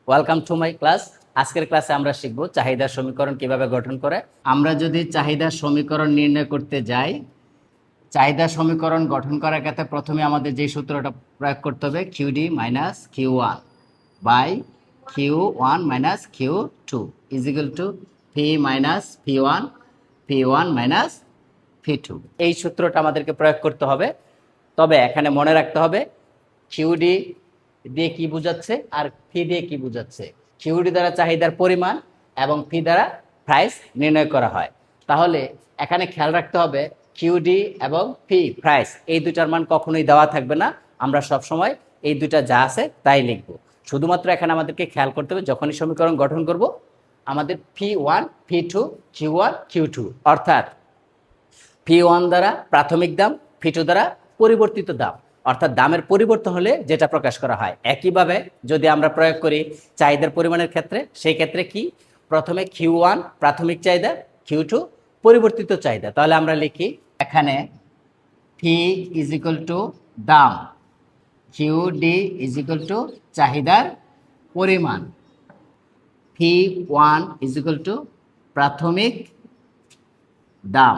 Welcome to my class. আজকের ক্লাসে আমরা শিখব চাহিদার সমীকরণ কিভাবে গঠন করে। আমরা যদি চাহিদার সমীকরণ নির্ণয় করতে যাই, চাহিদা সমীকরণ গঠন করার ক্ষেত্রে প্রথমে আমাদের যে সূত্রটা প্রয়োগ করতে হবে, Q D minus Q one by Q one minus Q two is equal to P minus P one minus P two. এই সূত্রটা আমাদেরকে প্রয়োগ করতে হবে। তবে এখানে মনে রাখতে হবে কিউডি দিয়ে কি বোঝাচ্ছে আর ফি দিয়ে কি বোঝাচ্ছে। কিউডি দ্বারা চাহিদার পরিমাণ এবং ফি দ্বারা প্রাইস নির্ণয় করা হয়। তাহলে এখানে খেয়াল রাখতে হবে কিউডি এবং ফি প্রাইস এই দুটার মান কখনোই দেওয়া থাকবে না। আমরা সব সময় এই দুটা যা আছে তাই লিখব। শুধুমাত্র এখানে আমাদেরকে খেয়াল করতে হবে যখনই সমীকরণ গঠন করব আমাদের phi one phi two Q one Q two, অর্থাৎ ফি ওয়ান দ্বারা প্রাথমিক দাম, ফি টু দ্বারা পরিবর্তিত দাম, অর্থাৎ দামের পরিবর্তন হলে যেটা প্রকাশ করা হয়। একইভাবে যদি আমরা প্রয়োগ করি চাহিদার পরিমাণের ক্ষেত্রে, সেই ক্ষেত্রে কি প্রথমে কিউ ওয়ান প্রাথমিক চাহিদা, কিউ টু পরিবর্তিত চাহিদা। তাহলে আমরা লিখি এখানে ফি ইজ ইকুয়াল টু দাম, Q D is equal to চাহিদার পরিমাণ, P one is equal to প্রাথমিক দাম,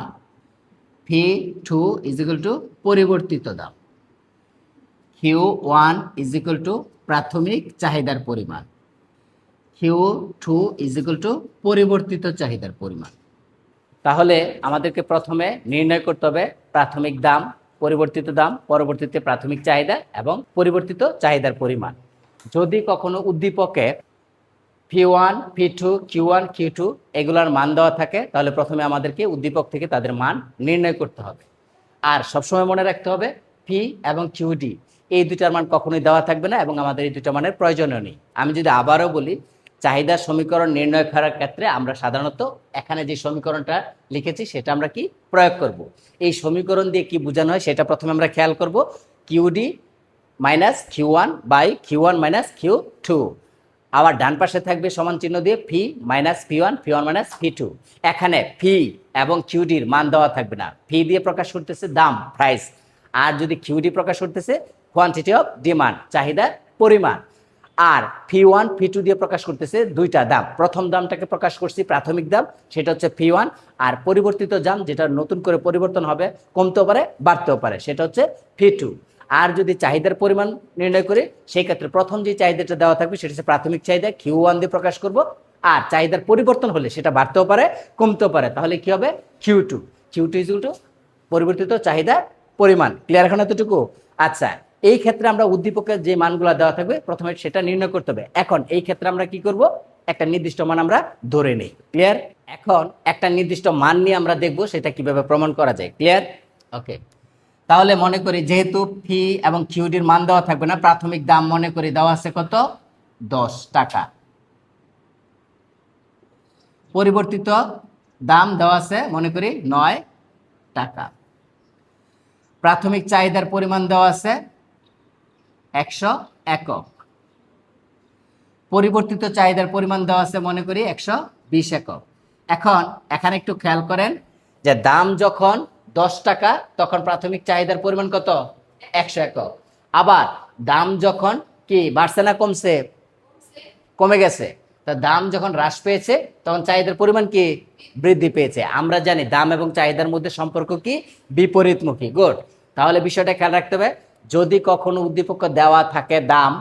P two is equal to পরিবর্তিত দাম, Q one is equal to প্রাথমিক চাহিদার পরিমাণ, Q two is equal to পরিবর্তিত চাহিদার পরিমাণ। তাহলে আমাদেরকে প্রথমে নির্ণয় করতে হবে প্রাথমিক দাম, পরিবর্তিত দাম, পরবর্তীতে প্রাথমিক চাহিদা এবং পরিবর্তিত চাহিদার পরিমাণ। যদি কখনো উদ্দীপকে phi one phi two Q one Q two এগুলার মান দেওয়া থাকে তাহলে প্রথমে আমাদেরকে উদ্দীপক থেকে তাদের মান নির্ণয় করতে হবে। আর সবসময় মনে রাখতে হবে ফি এবং কিউডি এই দুটার মান কখনোই দেওয়া থাকবে না এবং আমাদের এই দুটা মানের প্রয়োজনও নেই। আমি যদি আবারও বলি, চাহিদার সমীকরণ নির্ণয় করার ক্ষেত্রে আমরা সাধারণত এখানে যে সমীকরণটা লিখেছি সেটা আমরা কি প্রয়োগ করব। এই সমীকরণ দিয়ে কি বোঝানো হয় সেটা প্রথমে আমরা খেয়াল করব। Q D minus Q one by Q one minus Q two, আবার ডান পাশে থাকবে সমান চিহ্ন দিয়ে P minus P one minus P two. এখানে ফি এবং কিউডির মান দেওয়া থাকবে না। ফি দিয়ে প্রকাশ করতেছে দাম, প্রাইস, আর যদি কিউডি প্রকাশ করতেছে কোয়ান্টিটি অফ ডিমান্ড, চাহিদার পরিমাণ। আর ফি ওয়ান ফি টু দিয়ে প্রকাশ করতেছে দুইটা দাম। প্রথম দামটাকে প্রকাশ করছি প্রাথমিক দাম, সেটা হচ্ছে ফি ওয়ান, আর পরিবর্তিত দাম যেটা নতুন করে পরিবর্তন হবে, কমতেও পারে বাড়তেও পারে, সেটা হচ্ছে ফি টু। আর যদি চাহিদার পরিমাণ নির্ণয় করি সেই ক্ষেত্রে প্রথম যে চাহিদাটা দেওয়া থাকবে সেটা হচ্ছে প্রাথমিক চাহিদা, কিউ ওয়ান দিয়ে প্রকাশ করব। আর চাহিদার পরিবর্তন হলে সেটা বাড়তেও পারে কমতেও পারে, তাহলে কি হবে Q two. Q two is equal to পরিবর্তিত চাহিদার পরিমাণ। ক্লিয়ার এখন এতটুকু? আচ্ছা, এই ক্ষেত্রে আমরা উদ্দীপকের যে মানগুলো দেওয়া থাকবে প্রথমে সেটা নির্ণয় করতে হবে। এখন এই ক্ষেত্রে আমরা কি করব, একটা নির্দিষ্ট মান আমরা ধরে নেই। ক্লিয়ার? এখন একটা নির্দিষ্ট মান নিয়ে আমরা দেখব সেটা কিভাবে প্রমাণ করা যায়। ক্লিয়ার? ওকে, তাহলে মনে করি যেহেতু ফি এবং কিউডির মান দেওয়া থাকবে না, প্রাথমিক দাম মনে করি দেওয়া আছে কত, 10 টাকা। পরিবর্তিত দাম দেওয়া আছে মনে করি 9 টাকা। প্রাথমিক চাহিদার পরিমাণ দেওয়া আছে 100 একক। পরিবর্তিত চাহিদার পরিমাণ দেওয়া আছে মনে করি 120 একক। এখন এখানে একটু খেয়াল করেন যে দাম যখন 10 টাকা তখন প্রাথমিক চাহিদার পরিমাণ কত, 100 একক। আবার দাম যখন কি বাড়ছে না কমছে, কমে গেছে, তা দাম যখন হ্রাস পেয়েছে তখন চাহিদার পরিমাণ কি বৃদ্ধি পেয়েছে। আমরা জানি দাম এবং চাহিদার মধ্যে সম্পর্ক কি বিপরীতমুখী। গুড, তাহলে বিষয়টা খেয়াল রাখতে হবে। যদি কখনো উদ্দীপক দেওয়া থাকে দাম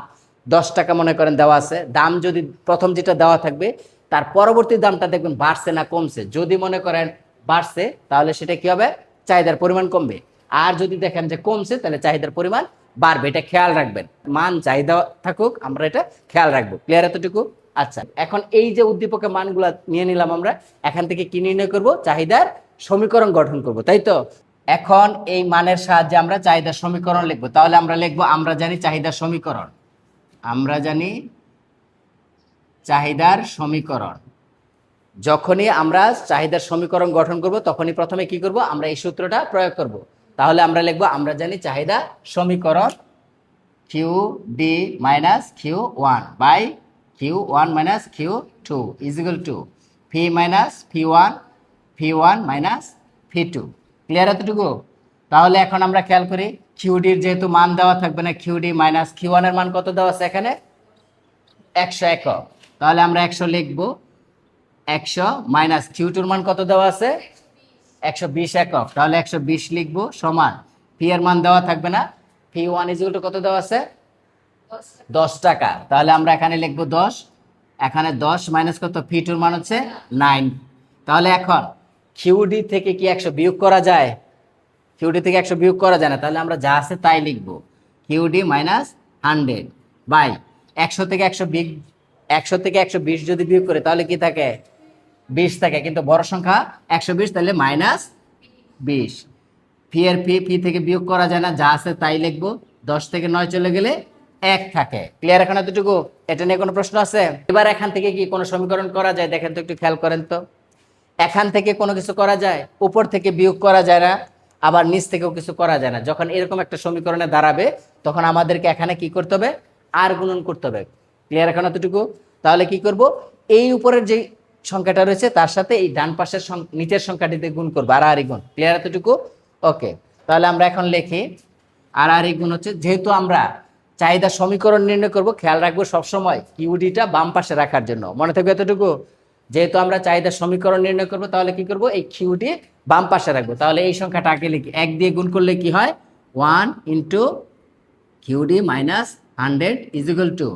10 টাকা মনে করেন দেওয়া আছে, দাম যদি প্রথম যেটা দেওয়া থাকবে তার পরবর্তী দামটা দেখবেন বাড়ছে না কমছে। যদি মনে করেন বাড়ছে তাহলে সেটা কি হবে, চাহিদার পরিমাণ কমবে। আর যদি দেখেন যে কমছে তাহলে চাহিদার পরিমাণ বাড়বে। এটা খেয়াল রাখবেন, মান চাহিদা থাকুক আমরা এটা খেয়াল রাখবো। ক্লিয়ার এতটুকু? আচ্ছা, এখন এই যে উদ্দীপকের মানগুলা নিয়ে নিলাম আমরা, এখান থেকে কি নির্ণয় করব, চাহিদার সমীকরণ গঠন করব, তাই তো? এখন এই মানের সাহায্যে আমরা চাহিদার সমীকরণ লিখবো। তাহলে আমরা লিখবো, আমরা জানি চাহিদার সমীকরণ, আমরা জানি চাহিদার সমীকরণ। যখনই আমরা চাহিদার সমীকরণ গঠন করব তখনই প্রথমে কি করব, আমরা এই সূত্রটা প্রয়োগ করব। তাহলে আমরা লিখবো, আমরা জানি চাহিদা সমীকরণ Q D minus Q one by Q one minus Q two is equal to P minus P one minus P two. Clear এতটুকু? তাহলে এখন আমরা খেয়াল করি কিউডির যেহেতু মান দেওয়া থাকবে না, কিউডি মাইনাস কিউ ওয়ানের মান কত দেওয়া আছে এখানে 100 একক, তাহলে আমরা 100 লিখবো। 100 মাইনাস কিউ2 মান কত দেওয়া আছে? 120 একক, তাহলে 120 লিখবো সমান পি এর মান দেওয়া থাকবে না, P1 = কত দেওয়া আছে? 10 টাকা, তাহলে আমরা এখানে লিখবো 10, এখানে 10 মাইনাস কত? P2 মান হচ্ছে 9। তাহলে এখন কিউডি থেকে কি 100 বিয়োগ করা যায়? কিউডি থেকে 100 বিয়োগ করা যায় না, তাহলে আমরা যা আছে তাই লিখবো, কিউডি মাইনাস 100 বাই 100 থেকে 120 যদি বিয়োগ করে তাহলে কি থাকে? 20 থাকে, কিন্তু বড় সংখ্যা 120, তাহলে মাইনাস 20। পি থেকে বিয়োগ করা যায় না, যা আছে তাই লিখবো। 10 থেকে 9 চলে গেলে 1 থাকে। ক্লিয়ার এখন এতটুকু? এটা নিয়ে কোনো প্রশ্ন আছে? এবার এখান থেকে কি কোনো সমীকরণ করা যায়? দেখেন তো, একটু খেয়াল করেন তো। এখান থেকে কোনো কিছু করা যায়? উপর থেকে বিয়োগ করা যায় না, আবার নিচ থেকেও কিছু করা যায় না। যখন এরকম একটা সমীকরণে দাঁড়াবে তখন আমাদেরকে এখানে কি করতে হবে? আর গুণন করতে হবে। ক্লিয়ার এখন এতটুকু? তাহলে কি করব? এই উপরের যে সংখ্যাটা রয়েছে তার সাথে এই ডান পাশের নিচের সংখ্যাটিতে গুণ করবো, আর গুণ। ক্লিয়ার এতটুকু? ওকে, তাহলে আমরা এখন লিখি আর গুণ হচ্ছে, যেহেতু আমরা চাহিদা সমীকরণ নির্ণয় করব, খেয়াল রাখবো সবসময় কিউডিটা বাম পাশে রাখার জন্য। মনে থাকবে এতটুকু? যেহেতু আমরা চাহিদা সমীকরণ নির্ণয় করব, তাহলে কি করব? এই কিউডি বাম পাশে রাখবো। তাহলে এই সংখ্যাটা আগে লিখি, 1 দিয়ে গুণ করলে কি হয়? 1 ইন্টু কিউডি মাইনাস 100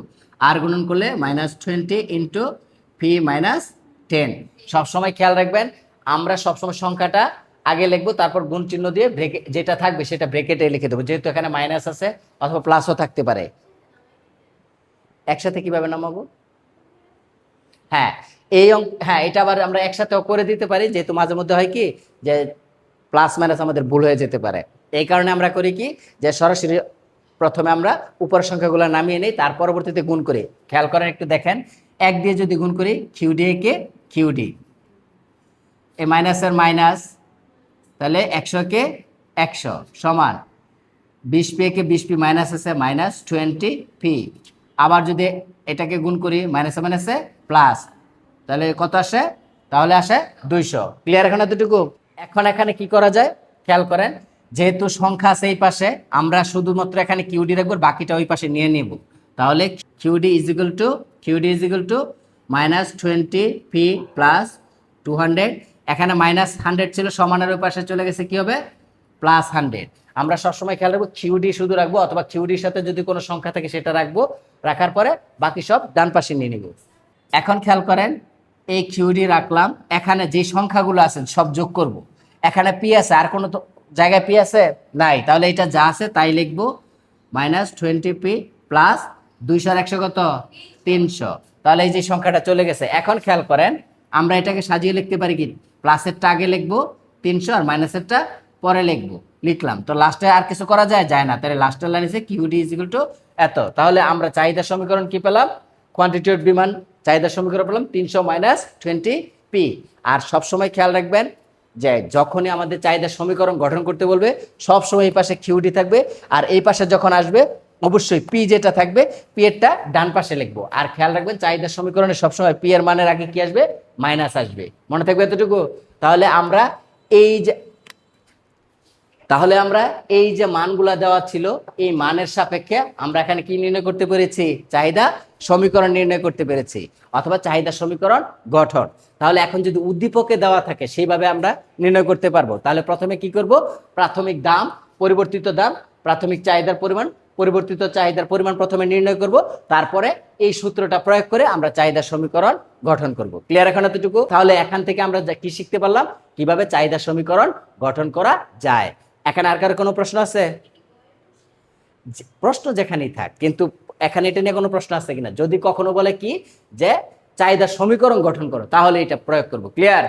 = আর গুণন করলে -20 ইন্টু পি মাইনাস 10। সবসময় খেয়াল রাখবেন, আমরা সবসময় সংখ্যাটা আগে লিখবো, তারপর গুণ চিহ্ন দিয়ে যেটা থাকবে সেটা ব্রেকেটে লিখে দেবো, যেহেতু এখানে মাইনাস আছে অথবা প্লাসও থাকতে পারে। একসাথে কিভাবে নামাবো? হ্যাঁ, হ্যাঁ, এটা আবার আমরা একসাথেও করে দিতে পারি, যেহেতু মাঝে মধ্যে হয় কি যে প্লাস মাইনাস আমাদের ভুল হয়ে যেতে পারে। এই কারণে আমরা করি কি, যে সরাসরি প্রথমে আমরা উপরের সংখ্যাগুলো নামিয়ে নিই, তার পরবর্তীতে গুণ করি। খেয়াল করেন, একটু দেখেন, 1 দিয়ে যদি গুণ করি, কিউডি কে কিউডি, এই মাইনাসের মাইনাস, তাহলে 100 কে 100 সমান 20 পি কে 20 পি মাইনাস আছে -20 পি। আবার যদি এটাকে গুণ করি মাইনাসে মাইনাসে প্লাস, তাহলে কত আসে? তাহলে আসে 200। ক্লিয়ার এখন এতটুকু? এখন এখানে কি করা যায় খেয়াল করেন, যেহেতু সংখ্যা আছে এই পাশে, আমরা শুধুমাত্র এখানে কিউডি রাখবো, বাকিটা ওই পাশে নিয়ে নেব। তাহলে QD is equal two -20 P plus 200। এখানে -100 ছিল, সমানের ওই পাশে চলে গেছে, কি হবে? +100। আমরা সবসময় খেয়াল রাখবো কিউডি শুধু রাখবো, অথবা কিউডির সাথে যদি কোনো সংখ্যা থাকে সেটা রাখবো, রাখার পরে বাকি সব ডান পাশে নিয়ে নিব। এখন খেয়াল করেন, এই কিউডি রাখলাম, এখানে যে সংখ্যাগুলো আছে সব যোগ করব। এখানে পি আছে, আর কোনো জায়গায় পি আছে? নাই, তাহলে এটা যা আছে তাই লিখবো, -20 পি প্লাস 200 আর 100 কত? 300। তাহলে এই যে সংখ্যাটা চলে গেছে। এখন খেয়াল করেন, আমরা এটাকে সাজিয়ে লিখতে পারি কি, প্লাসেরটা আগে লিখবো 300 আর মাইনাসেরটা পরে লিখবো। লিখলাম, তো লাস্টে আর কিছু করা যায় না। তাহলে লাস্টের লাইন আছে কিউডি = এত। তাহলে আমরা চাহিদা সমীকরণ কি পেলাম? কোয়ান্টিটি অফ ডিমান্ড চাহিদা সমীকরণ পেলাম 300 - 20 পি। আর সবসময় খেয়াল রাখবেন যে যখনই আমাদের চাহিদা সমীকরণ গঠন করতে বলবে, সবসময় এই পাশে কিউডি থাকবে, আর এই পাশে যখন আসবে অবশ্যই পি যেটা থাকবে, পি এরটা ডান পাশে লিখবো। আর খেয়াল রাখবেন, চাহিদা সমীকরণে সবসময় পি এর মানের আগে কি আসবে? মাইনাস আসবে। মনে থাকবে এতটুকু? তাহলে আমরা এই যে মানগুলা দেওয়া ছিল, এই মানের সাপেক্ষে আমরা এখানে কি নির্ণয় করতে পেরেছি? চাহিদা সমীকরণ নির্ণয় করতে পেরেছি, অথবা চাহিদা সমীকরণ গঠন। তাহলে এখন যদি উদ্দীপকে দেওয়া থাকে সেইভাবে আমরা নির্ণয় করতে পারবো। তাহলে প্রথমে কি করব? প্রাথমিক দাম, পরিবর্তিত দাম, প্রাথমিক চাহিদার পরিমাণ, পরিবর্তিত চাহিদার পরিমাণ প্রথমে নির্ণয় করব, তারপরে এই সূত্রটা প্রয়োগ করে আমরা চাহিদা সমীকরণ গঠন করব। ক্লিয়ার এখন এতটুকু? তাহলে এখান থেকে আমরা কি শিখতে পারলাম? কিভাবে চাহিদা সমীকরণ গঠন করা যায়। এখানে আর কারো কোনো প্রশ্ন আছে? প্রশ্ন যেখানেই থাক, কিন্তু এখানে এটা নিয়ে কোনো প্রশ্ন আছে কিনা, যদি কখনো বলে কি যে চাহিদা সমীকরণ গঠন করো, তাহলে এটা প্রয়োগ করব। ক্লিয়ার?